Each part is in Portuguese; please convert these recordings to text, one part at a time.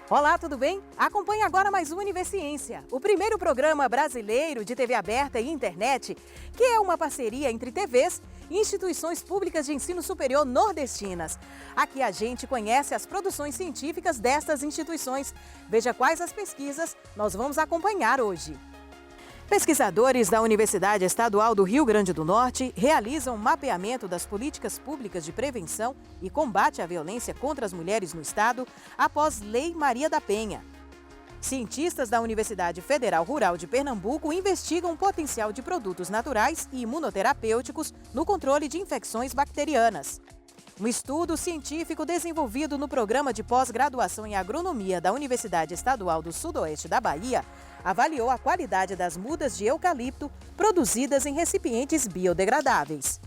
Olá, tudo bem? Acompanhe agora mais um Universiência, o primeiro programa brasileiro de TV aberta e internet, que é uma parceria entre TVs e instituições públicas de ensino superior nordestinas. Aqui a gente conhece as produções científicas destas instituições. Veja quais as pesquisas nós vamos acompanhar hoje. Pesquisadores da Universidade Estadual do Rio Grande do Norte realizam um mapeamento das políticas públicas de prevenção e combate à violência contra as mulheres no estado após Lei Maria da Penha. Cientistas da Universidade Federal Rural de Pernambuco investigam o potencial de produtos naturais e imunoterapêuticos no controle de infecções bacterianas. Um estudo científico desenvolvido no programa de pós-graduação em agronomia da Universidade Estadual do Sudoeste da Bahia avaliou a qualidade das mudas de eucalipto produzidas em recipientes biodegradáveis.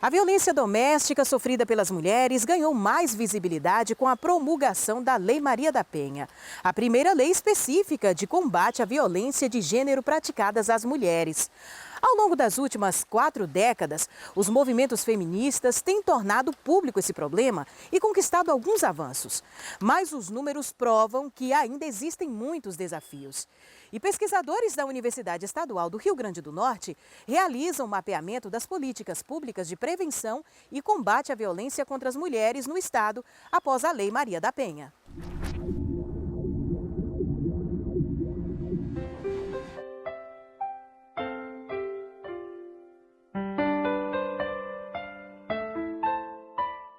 A violência doméstica sofrida pelas mulheres ganhou mais visibilidade com a promulgação da Lei Maria da Penha, a primeira lei específica de combate à violência de gênero praticadas às mulheres. Ao longo das últimas 4 décadas, os movimentos feministas têm tornado público esse problema e conquistado alguns avanços. Mas os números provam que ainda existem muitos desafios. E pesquisadores da Universidade Estadual do Rio Grande do Norte realizam mapeamento das políticas públicas de prevenção e combate à violência contra as mulheres no estado após a Lei Maria da Penha.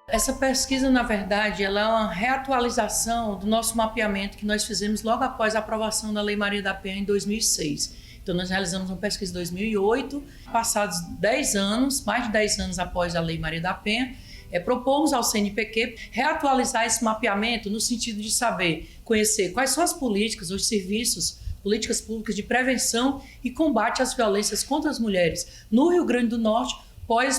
Essa pesquisa, na verdade, ela é uma reatualização do nosso mapeamento que nós fizemos logo após a aprovação da Lei Maria da Penha em 2006. Então, nós realizamos uma pesquisa em 2008, passados 10 anos, mais de 10 anos após a Lei Maria da Penha, propomos ao CNPq reatualizar esse mapeamento no sentido de saber, conhecer quais são as políticas, os serviços, políticas públicas de prevenção e combate às violências contra as mulheres no Rio Grande do Norte,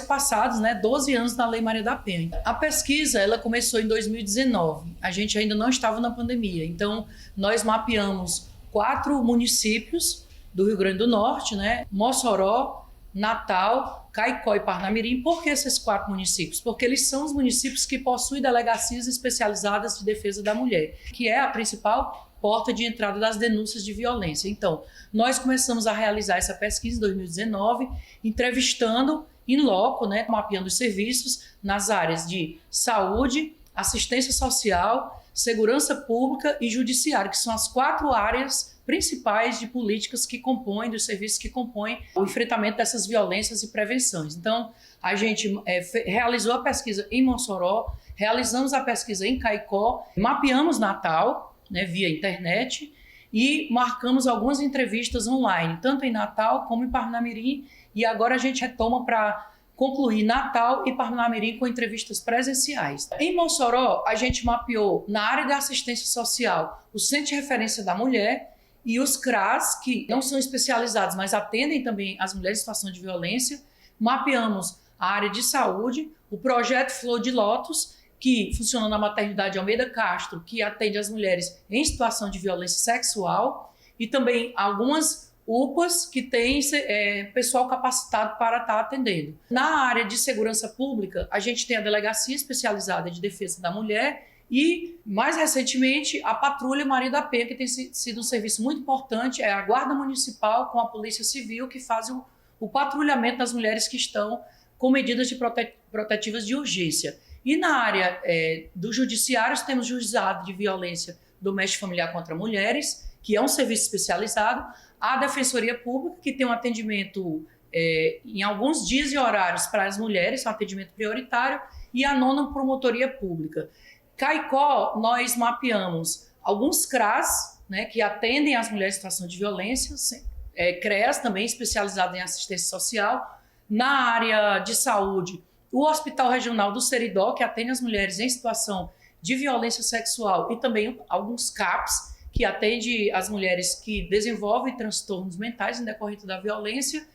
passados 12 anos da Lei Maria da Penha. A pesquisa ela começou em 2019, a gente ainda não estava na pandemia, então nós mapeamos 4 municípios do Rio Grande do Norte, Mossoró, Natal, Caicó e Parnamirim. Por que esses 4 municípios? Porque eles são os municípios que possuem delegacias especializadas de defesa da mulher, que é a principal porta de entrada das denúncias de violência. Então, nós começamos a realizar essa pesquisa em 2019, entrevistando in loco, mapeando os serviços nas áreas de saúde, assistência social, segurança pública e judiciário, que são as 4 áreas principais de políticas que compõem, dos serviços que compõem o enfrentamento dessas violências e prevenções. Então, a gente realizou a pesquisa em Mossoró, realizamos a pesquisa em Caicó, mapeamos Natal, via internet, e marcamos algumas entrevistas online, tanto em Natal como em Parnamirim, e agora a gente retoma para concluir Natal e Parnamirim com entrevistas presenciais. Em Mossoró, a gente mapeou na área da assistência social o Centro de Referência da Mulher e os CRAS, que não são especializados, mas atendem também as mulheres em situação de violência. Mapeamos a área de saúde, o projeto Flor de Lótus, que funciona na maternidade Almeida Castro, que atende as mulheres em situação de violência sexual, e também algumas UPAs que têm pessoal capacitado para estar atendendo. Na área de segurança pública, a gente tem a Delegacia Especializada de Defesa da Mulher e, mais recentemente, a Patrulha Maria da Penha, que tem sido um serviço muito importante, é a Guarda Municipal com a Polícia Civil, que faz o patrulhamento das mulheres que estão com medidas de protetivas de urgência. E na área do judiciário, temos o Juizado de Violência Doméstica e Familiar contra Mulheres, que é um serviço especializado, a Defensoria Pública, que tem um atendimento em alguns dias e horários para as mulheres, um atendimento prioritário, e a 9ª Promotoria Pública. Caicó, nós mapeamos alguns CRAS, que atendem as mulheres em situação de violência, CREAS também especializado em assistência social. Na área de saúde, o Hospital Regional do Seridó, que atende as mulheres em situação de violência sexual, e também alguns CAPs, que atende as mulheres que desenvolvem transtornos mentais em decorrência da violência.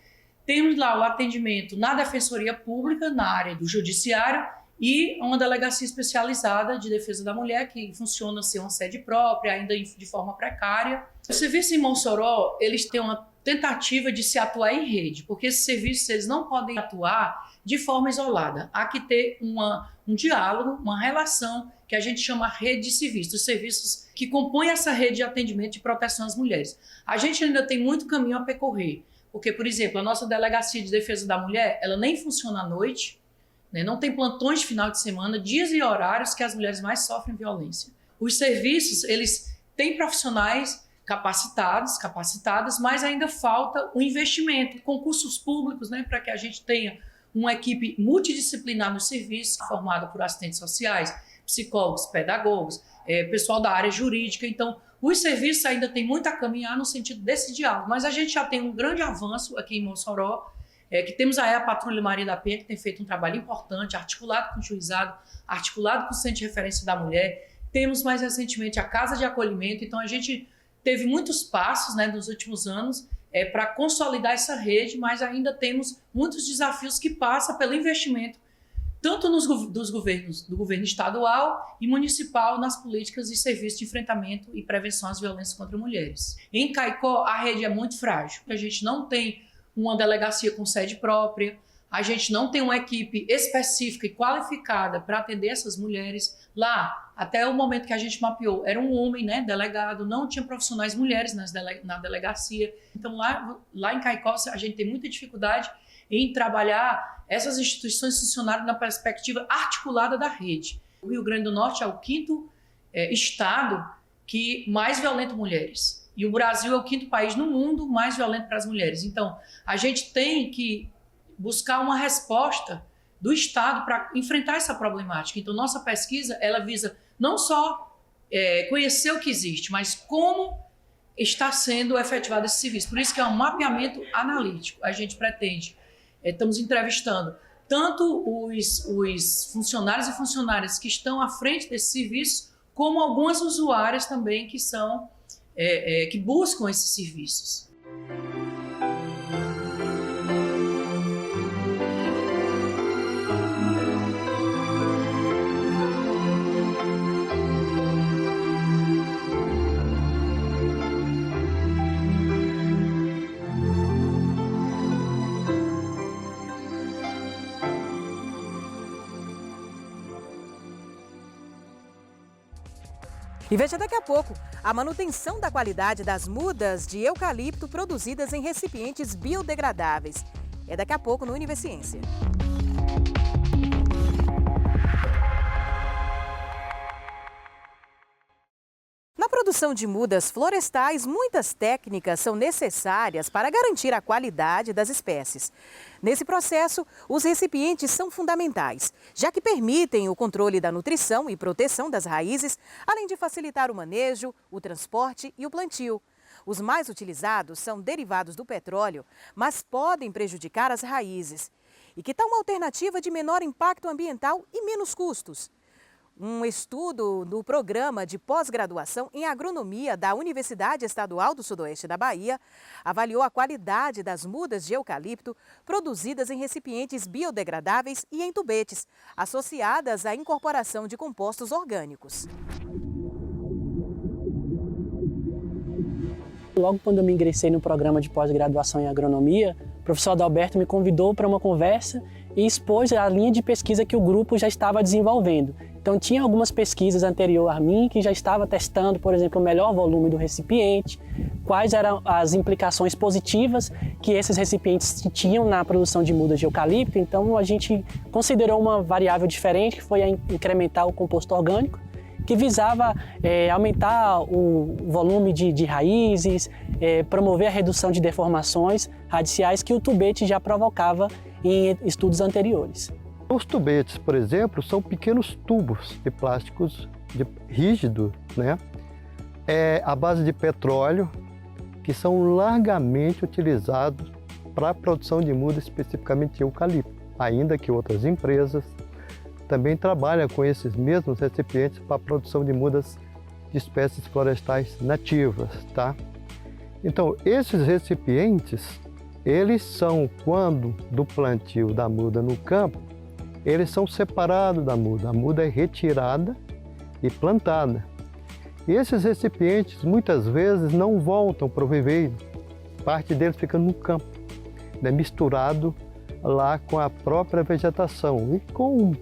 Temos lá o atendimento na Defensoria Pública, na área do Judiciário, e uma delegacia especializada de defesa da mulher, que funciona ser uma sede própria, ainda de forma precária. O serviço em Mossoró, eles têm uma tentativa de se atuar em rede, porque esses serviços eles não podem atuar de forma isolada. Há que ter um diálogo, uma relação que a gente chama rede de serviços, os serviços que compõem essa rede de atendimento e proteção às mulheres. A gente ainda tem muito caminho a percorrer, porque, por exemplo, a nossa delegacia de defesa da mulher, ela nem funciona à noite, né? Não tem plantões de final de semana, dias e horários que as mulheres mais sofrem violência. Os serviços, eles têm profissionais capacitadas, mas ainda falta o investimento, concursos públicos, né, para que a gente tenha uma equipe multidisciplinar nos serviços, formada por assistentes sociais, psicólogos, pedagogos, pessoal da área jurídica. Então, os serviços ainda têm muito a caminhar no sentido desse diálogo, mas a gente já tem um grande avanço aqui em Mossoró, que temos aí a Patrulha Maria da Penha, que tem feito um trabalho importante, articulado com o juizado, articulado com o Centro de Referência da Mulher. Temos mais recentemente a Casa de Acolhimento, então a gente teve muitos passos, né, nos últimos anos para consolidar essa rede, mas ainda temos muitos desafios que passam pelo investimento, tanto do governo estadual e municipal nas políticas e serviços de enfrentamento e prevenção às violências contra mulheres. Em Caicó, a rede é muito frágil, a gente não tem uma delegacia com sede própria, a gente não tem uma equipe específica e qualificada para atender essas mulheres. Lá, até o momento que a gente mapeou, era um homem, né, delegado, não tinha profissionais mulheres na delegacia. Então, lá em Caicó, a gente tem muita dificuldade em trabalhar essas instituições funcionarem na perspectiva articulada da rede. O Rio Grande do Norte é o 5º estado que mais violenta mulheres. E o Brasil é o 5º país no mundo mais violento para as mulheres. Então, a gente tem que buscar uma resposta do Estado para enfrentar essa problemática. Então, nossa pesquisa, ela visa não só conhecer o que existe, mas como está sendo efetivado esse serviço. Por isso que é um mapeamento analítico. A gente pretende, estamos entrevistando tanto os funcionários e funcionárias que estão à frente desse serviço, como algumas usuárias também que são que buscam esses serviços. E veja daqui a pouco a manutenção da qualidade das mudas de eucalipto produzidas em recipientes biodegradáveis. É daqui a pouco no Univerciência. Na produção de mudas florestais, muitas técnicas são necessárias para garantir a qualidade das espécies. Nesse processo, os recipientes são fundamentais, já que permitem o controle da nutrição e proteção das raízes, além de facilitar o manejo, o transporte e o plantio. Os mais utilizados são derivados do petróleo, mas podem prejudicar as raízes. E que tal uma alternativa de menor impacto ambiental e menos custos? Um estudo do programa de pós-graduação em agronomia da Universidade Estadual do Sudoeste da Bahia avaliou a qualidade das mudas de eucalipto produzidas em recipientes biodegradáveis e em tubetes, associadas à incorporação de compostos orgânicos. Logo quando eu me ingressei no programa de pós-graduação em agronomia, o professor Adalberto me convidou para uma conversa e expôs a linha de pesquisa que o grupo já estava desenvolvendo. Então tinha algumas pesquisas anteriores a mim que já estava testando, por exemplo, o melhor volume do recipiente, quais eram as implicações positivas que esses recipientes tinham na produção de mudas de eucalipto. Então a gente considerou uma variável diferente, que foi incrementar o composto orgânico, que visava aumentar o volume de raízes, promover a redução de deformações radiciais que o tubete já provocava em estudos anteriores. Os tubetes, por exemplo, são pequenos tubos de plásticos rígido, né? À base de petróleo, que são largamente utilizados para a produção de muda, especificamente de eucalipto, ainda que outras empresas também trabalham com esses mesmos recipientes para a produção de mudas de espécies florestais nativas, tá? Então, esses recipientes, eles são, quando do plantio da muda no campo, eles são separados da muda. A muda é retirada e plantada. E esses recipientes muitas vezes não voltam para o viveiro, parte deles fica no campo, né, misturado lá com a própria vegetação. E com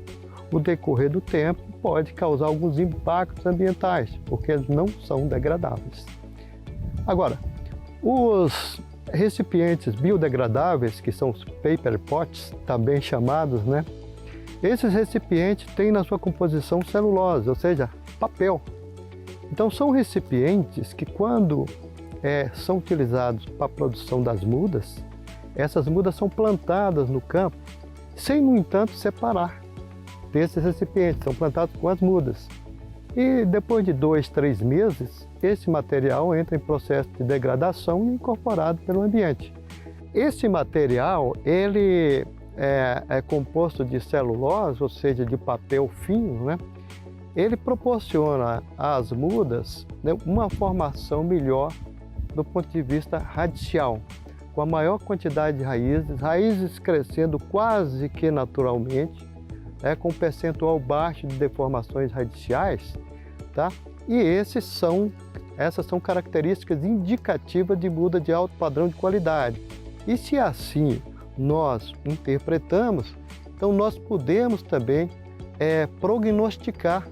o decorrer do tempo pode causar alguns impactos ambientais, porque eles não são degradáveis. Agora, os recipientes biodegradáveis, que são os paper pots, também chamados, né? Esses recipientes têm na sua composição celulose, ou seja, papel. Então são recipientes que quando são utilizados para a produção das mudas, essas mudas são plantadas no campo, sem, no entanto, separar desses recipientes, são plantados com as mudas. E depois de 2, 3 meses, esse material entra em processo de degradação e é incorporado pelo ambiente. Esse material, ele é composto de celulose, ou seja, de papel fino, né? Ele proporciona às mudas, né, uma formação melhor do ponto de vista radicial, com a maior quantidade de raízes crescendo quase que naturalmente, com um percentual baixo de deformações radiciais, tá? E essas são características indicativas de muda de alto padrão de qualidade. E se assim nós interpretamos, então nós podemos também prognosticar,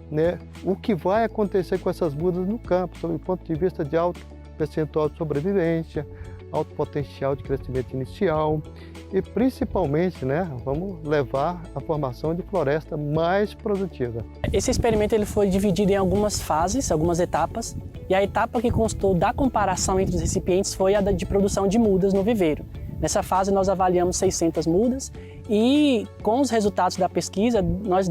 né, o que vai acontecer com essas mudas no campo, sob o ponto de vista de alto percentual de sobrevivência, alto potencial de crescimento inicial e principalmente, né, vamos levar a formação de floresta mais produtiva. Esse experimento ele foi dividido em algumas fases, algumas etapas, e a etapa que constou da comparação entre os recipientes foi a de produção de mudas no viveiro. Nessa fase nós avaliamos 600 mudas e com os resultados da pesquisa nós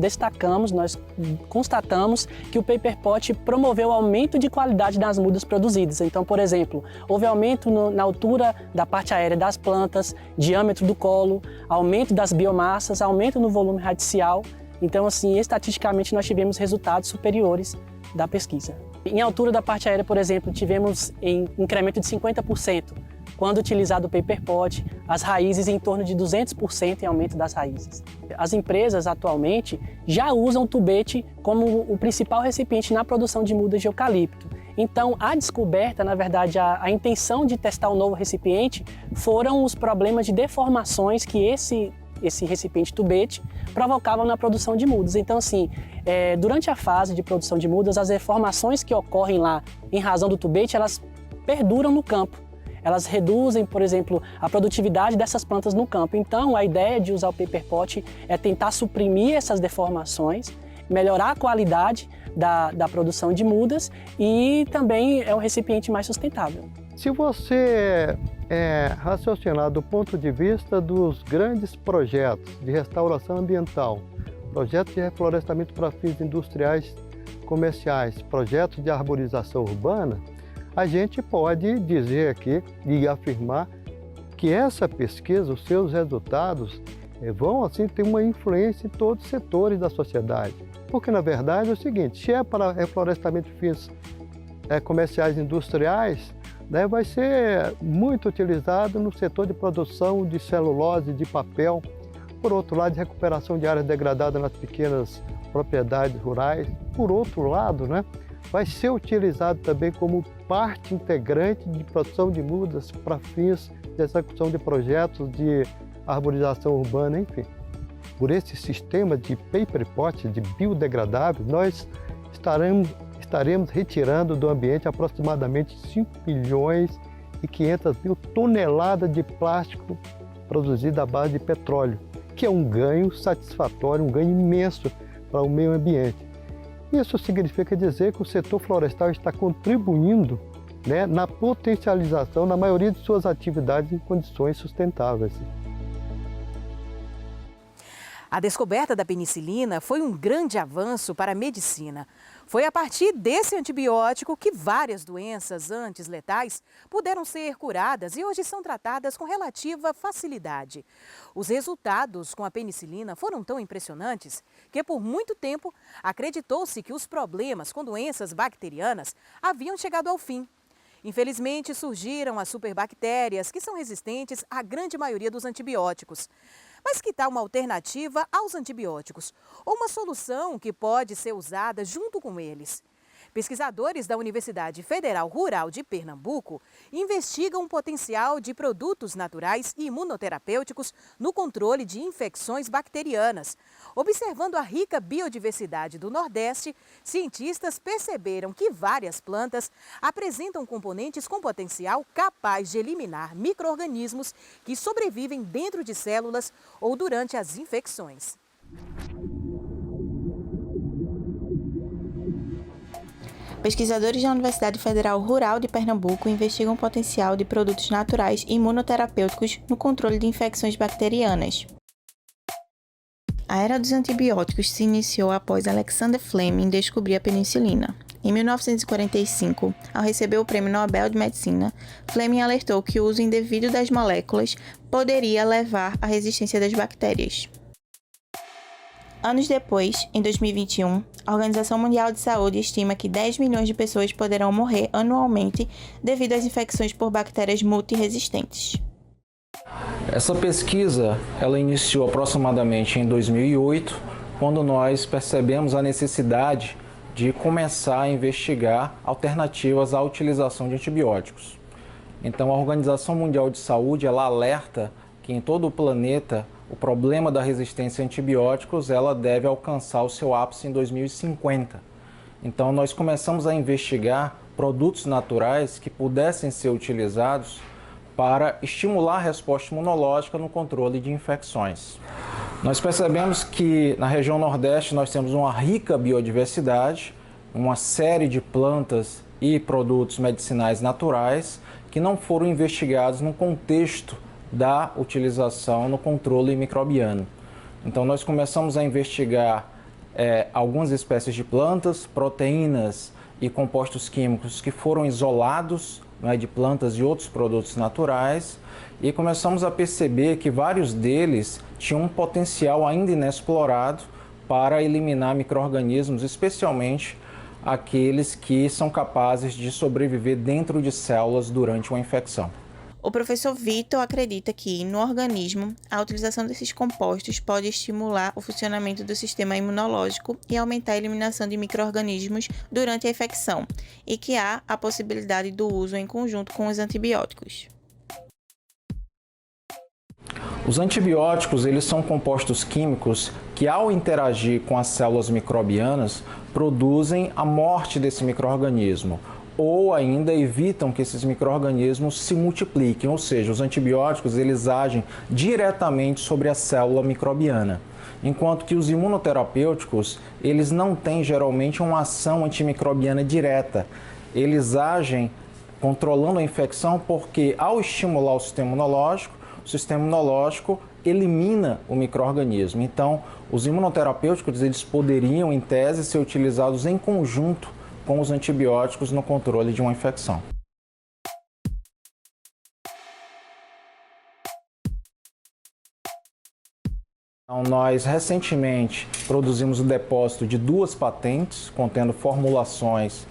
constatamos que o paper pot promoveu aumento de qualidade das mudas produzidas. Então, por exemplo, houve aumento na altura da parte aérea das plantas, diâmetro do colo, aumento das biomassas, aumento no volume radicial. Então, assim, estatisticamente nós tivemos resultados superiores da pesquisa. Em altura da parte aérea, por exemplo, tivemos incremento de 50%. Quando utilizado o paper pot, as raízes em torno de 200% em aumento das raízes. As empresas atualmente já usam o tubete como o principal recipiente na produção de mudas de eucalipto. Então, a descoberta, na verdade, a intenção de testar o novo recipiente foram os problemas de deformações que esse recipiente tubete provocava na produção de mudas. Então, assim, durante a fase de produção de mudas, as deformações que ocorrem lá em razão do tubete, elas perduram no campo. Elas reduzem, por exemplo, a produtividade dessas plantas no campo. Então, a ideia de usar o paper pot é tentar suprimir essas deformações, melhorar a qualidade da produção de mudas e também é um recipiente mais sustentável. Se você raciocinar do ponto de vista dos grandes projetos de restauração ambiental, projetos de reflorestamento para fins industriais comerciais, projetos de arborização urbana, a gente pode dizer aqui e afirmar que essa pesquisa, os seus resultados, vão assim ter uma influência em todos os setores da sociedade. Porque, na verdade, é o seguinte, se é para reflorestamento de fins comerciais e industriais, né, vai ser muito utilizado no setor de produção de celulose, de papel, por outro lado, de recuperação de áreas degradadas nas pequenas propriedades rurais. Por outro lado, né, vai ser utilizado também como parte integrante de produção de mudas para fins de execução de projetos de arborização urbana, enfim. Por esse sistema de paper pot, de biodegradável, nós estaremos retirando do ambiente aproximadamente 5.500.000 toneladas de plástico produzido à base de petróleo, que é um ganho satisfatório, um ganho imenso para o meio ambiente. Isso significa dizer que o setor florestal está contribuindo, né, na potencialização da maioria de suas atividades em condições sustentáveis. A descoberta da penicilina foi um grande avanço para a medicina. Foi a partir desse antibiótico que várias doenças antes letais puderam ser curadas e hoje são tratadas com relativa facilidade. Os resultados com a penicilina foram tão impressionantes que por muito tempo acreditou-se que os problemas com doenças bacterianas haviam chegado ao fim. Infelizmente, surgiram as superbactérias, que são resistentes à grande maioria dos antibióticos. Mas que tal uma alternativa aos antibióticos? Ou uma solução que pode ser usada junto com eles? Pesquisadores da Universidade Federal Rural de Pernambuco investigam o potencial de produtos naturais e imunoterapêuticos no controle de infecções bacterianas. Observando a rica biodiversidade do Nordeste, cientistas perceberam que várias plantas apresentam componentes com potencial capaz de eliminar micro-organismos que sobrevivem dentro de células ou durante as infecções. Pesquisadores da Universidade Federal Rural de Pernambuco investigam o potencial de produtos naturais e imunoterapêuticos no controle de infecções bacterianas. A era dos antibióticos se iniciou após Alexander Fleming descobrir a penicilina. Em 1945, ao receber o Prêmio Nobel de Medicina, Fleming alertou que o uso indevido das moléculas poderia levar à resistência das bactérias. Anos depois, em 2021, a Organização Mundial de Saúde estima que 10 milhões de pessoas poderão morrer anualmente devido às infecções por bactérias multiresistentes. Essa pesquisa ela iniciou aproximadamente em 2008, quando nós percebemos a necessidade de começar a investigar alternativas à utilização de antibióticos. Então, a Organização Mundial de Saúde ela alerta que em todo o planeta o problema da resistência a antibióticos ela deve alcançar o seu ápice em 2050. Então, nós começamos a investigar produtos naturais que pudessem ser utilizados para estimular a resposta imunológica no controle de infecções. Nós percebemos que na região Nordeste nós temos uma rica biodiversidade, uma série de plantas e produtos medicinais naturais que não foram investigados no contexto da utilização no controle microbiano. Então nós começamos a investigar algumas espécies de plantas, proteínas e compostos químicos que foram isolados de plantas e outros produtos naturais e começamos a perceber que vários deles tinham um potencial ainda inexplorado para eliminar micro-organismos, especialmente aqueles que são capazes de sobreviver dentro de células durante uma infecção. O professor Vitor acredita que, no organismo, a utilização desses compostos pode estimular o funcionamento do sistema imunológico e aumentar a eliminação de micro-organismos durante a infecção, e que há a possibilidade do uso em conjunto com os antibióticos. Os antibióticos eles são compostos químicos que, ao interagir com as células microbianas, produzem a morte desse micro-organismo, ou ainda evitam que esses micro-organismos se multipliquem, ou seja, os antibióticos eles agem diretamente sobre a célula microbiana, enquanto que os imunoterapêuticos eles não têm geralmente uma ação antimicrobiana direta, eles agem controlando a infecção porque ao estimular o sistema imunológico elimina o micro-organismo. Então, os imunoterapêuticos eles poderiam, em tese, ser utilizados em conjunto com os antibióticos no controle de uma infecção. Então, nós recentemente produzimos o depósito de 2 patentes contendo formulações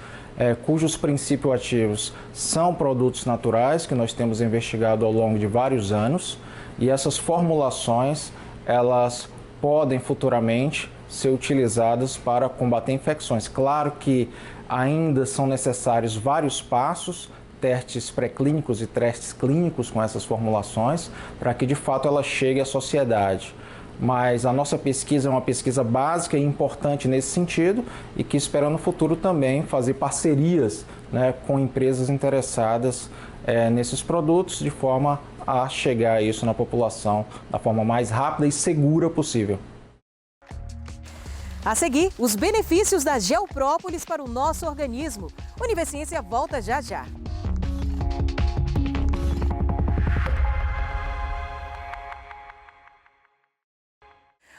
cujos princípios ativos são produtos naturais que nós temos investigado ao longo de vários anos e essas formulações elas podem futuramente ser utilizadas para combater infecções. Claro que ainda são necessários vários passos, testes pré-clínicos e testes clínicos com essas formulações, para que de fato ela chegue à sociedade. Mas a nossa pesquisa é uma pesquisa básica e importante nesse sentido e que espera no futuro também fazer parcerias com empresas interessadas nesses produtos de forma a chegar a isso na população da forma mais rápida e segura possível. A seguir, os benefícios da Geoprópolis para o nosso organismo. Universiência volta já já.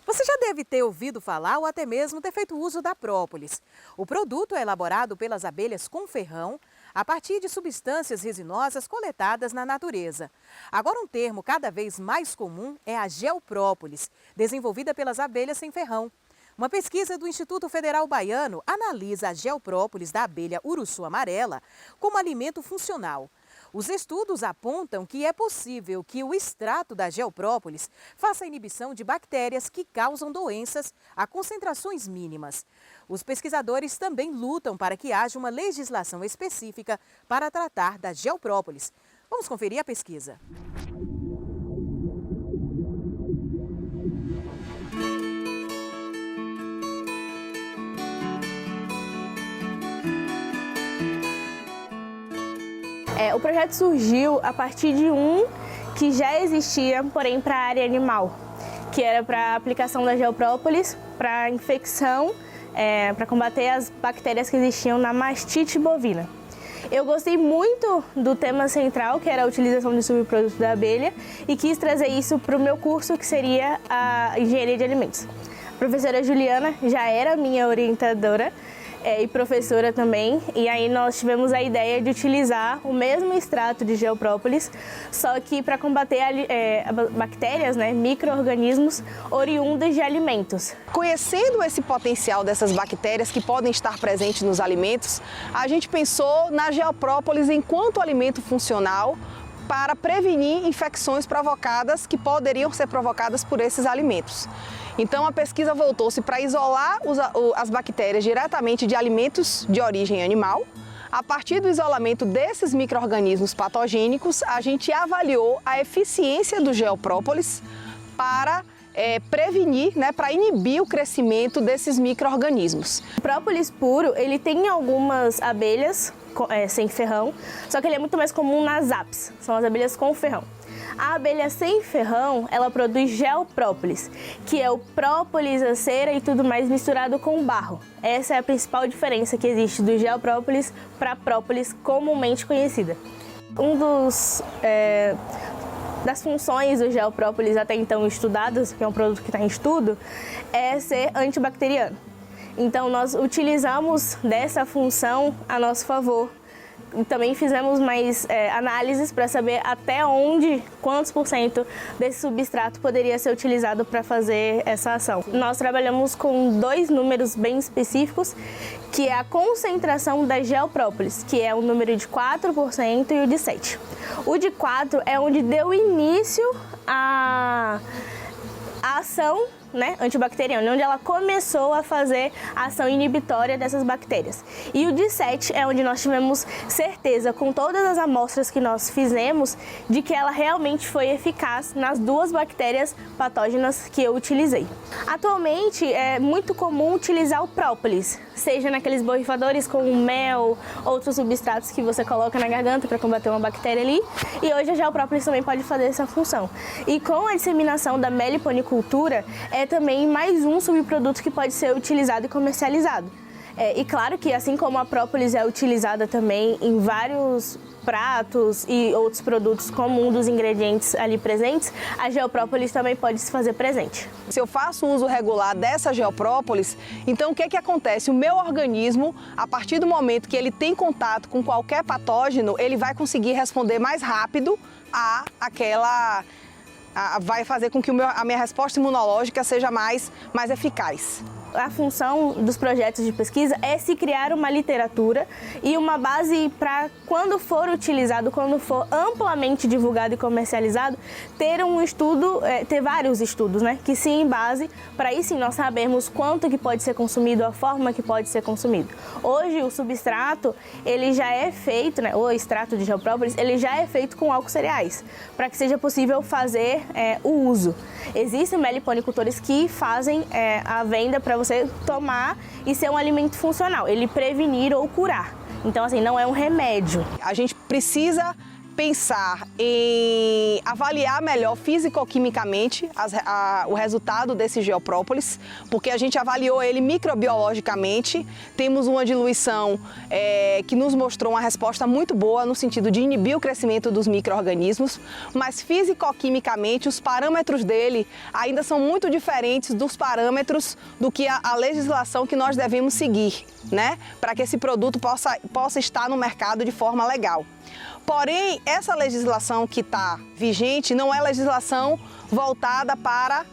Você já deve ter ouvido falar ou até mesmo ter feito uso da própolis. O produto é elaborado pelas abelhas com ferrão a partir de substâncias resinosas coletadas na natureza. Agora, um termo cada vez mais comum é a geoprópolis, desenvolvida pelas abelhas sem ferrão. Uma pesquisa do Instituto Federal Baiano analisa a geoprópolis da abelha uruçu amarela como alimento funcional. Os estudos apontam que é possível que o extrato da geoprópolis faça a inibição de bactérias que causam doenças a concentrações mínimas. Os pesquisadores também lutam para que haja uma legislação específica para tratar da geoprópolis. Vamos conferir a pesquisa. O projeto surgiu a partir de um que já existia, porém para a área animal, que era para a aplicação da geoprópolis para infecção, para combater as bactérias que existiam na mastite bovina. Eu gostei muito do tema central, que era a utilização de subprodutos da abelha, e quis trazer isso para o meu curso, que seria a engenharia de alimentos. A professora Juliana já era minha orientadora, e professora também, e aí nós tivemos a ideia de utilizar o mesmo extrato de geoprópolis, só que para combater bactérias, micro-organismos oriundos de alimentos. Conhecendo esse potencial dessas bactérias que podem estar presentes nos alimentos, a gente pensou na geoprópolis enquanto alimento funcional para prevenir infecções provocadas que poderiam ser provocadas por esses alimentos. Então a pesquisa voltou-se para isolar as bactérias diretamente de alimentos de origem animal. A partir do isolamento desses micro-organismos patogênicos, a gente avaliou a eficiência do geoprópolis para prevenir, para inibir o crescimento desses micro-organismos. O própolis puro, ele tem algumas abelhas sem ferrão, só que ele é muito mais comum nas apis, são as abelhas com ferrão. A abelha sem ferrão, ela produz geoprópolis, que é o própolis, a cera e tudo mais misturado com barro. Essa é a principal diferença que existe do geoprópolis para a própolis comumente conhecida. Das funções do geoprópolis até então estudadas, que é um produto que está em estudo, é ser antibacteriano. Então nós utilizamos dessa função a nosso favor. Também fizemos mais análises para saber até onde, quantos % desse substrato poderia ser utilizado para fazer essa ação. Nós trabalhamos com 2 números bem específicos, que é a concentração da geoprópolis, que é o número de 4% e o de 7%. O de 4 é onde deu início a ação antibacteriana, onde ela começou a fazer a ação inibitória dessas bactérias. E o de 7 é onde nós tivemos certeza, com todas as amostras que nós fizemos, de que ela realmente foi eficaz nas 2 bactérias patógenas que eu utilizei. Atualmente é muito comum utilizar o própolis, seja naqueles borrifadores com mel, outros substratos que você coloca na garganta para combater uma bactéria ali, e hoje a geoprópolis também pode fazer essa função. E com a disseminação da meliponicultura, é também mais um subproduto que pode ser utilizado e comercializado. E claro que assim como a própolis é utilizada também em vários pratos e outros produtos como um dos ingredientes ali presentes, a geoprópolis também pode se fazer presente. Se eu faço uso regular dessa geoprópolis, então o que acontece? O meu organismo, a partir do momento que ele tem contato com qualquer patógeno, ele vai conseguir responder mais rápido vai fazer com que a minha resposta imunológica seja mais eficaz. A função dos projetos de pesquisa é se criar uma literatura e uma base para, quando for utilizado, quando for amplamente divulgado e comercializado, ter um estudo, ter vários estudos, que se embase para aí sim nós sabermos quanto que pode ser consumido, a forma que pode ser consumido. Hoje o substrato, ele já é feito, o extrato de geoprópolis, ele já é feito com álcool cereais, para que seja possível fazer o uso. Existem meliponicultores que fazem a venda para você tomar e ser um alimento funcional, ele prevenir ou curar. Então, assim, não é um remédio. A gente precisa pensar em avaliar melhor físico-quimicamente o resultado desse geoprópolis, porque a gente avaliou ele microbiologicamente, temos uma diluição que nos mostrou uma resposta muito boa no sentido de inibir o crescimento dos micro-organismos, mas físico-quimicamente os parâmetros dele ainda são muito diferentes dos parâmetros do que a legislação que nós devemos seguir, para que esse produto possa estar no mercado de forma legal. Porém, essa legislação que está vigente não é legislação voltada para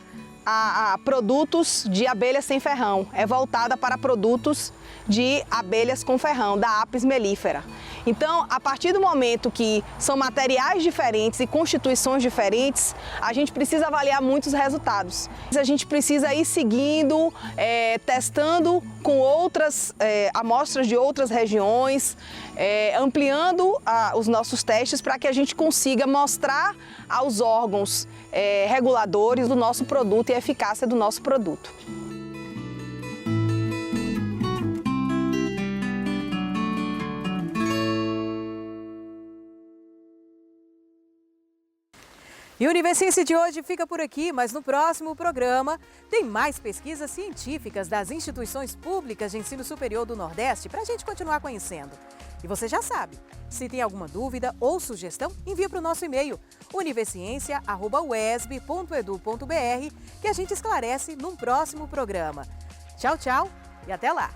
a produtos de abelha sem ferrão, é voltada para produtos de abelhas com ferrão, da Apis mellifera. Então, a partir do momento que são materiais diferentes e constituições diferentes, a gente precisa avaliar muitos resultados. A gente precisa ir seguindo, testando com outras amostras de outras regiões, ampliando os nossos testes para que a gente consiga mostrar aos órgãos reguladores do nosso produto e a eficácia do nosso produto. E o Universiense de hoje fica por aqui, mas no próximo programa tem mais pesquisas científicas das instituições públicas de ensino superior do Nordeste para a gente continuar conhecendo. E você já sabe, se tem alguma dúvida ou sugestão, envia para o nosso e-mail universiencia@uesb.edu.br que a gente esclarece num próximo programa. Tchau, tchau e até lá!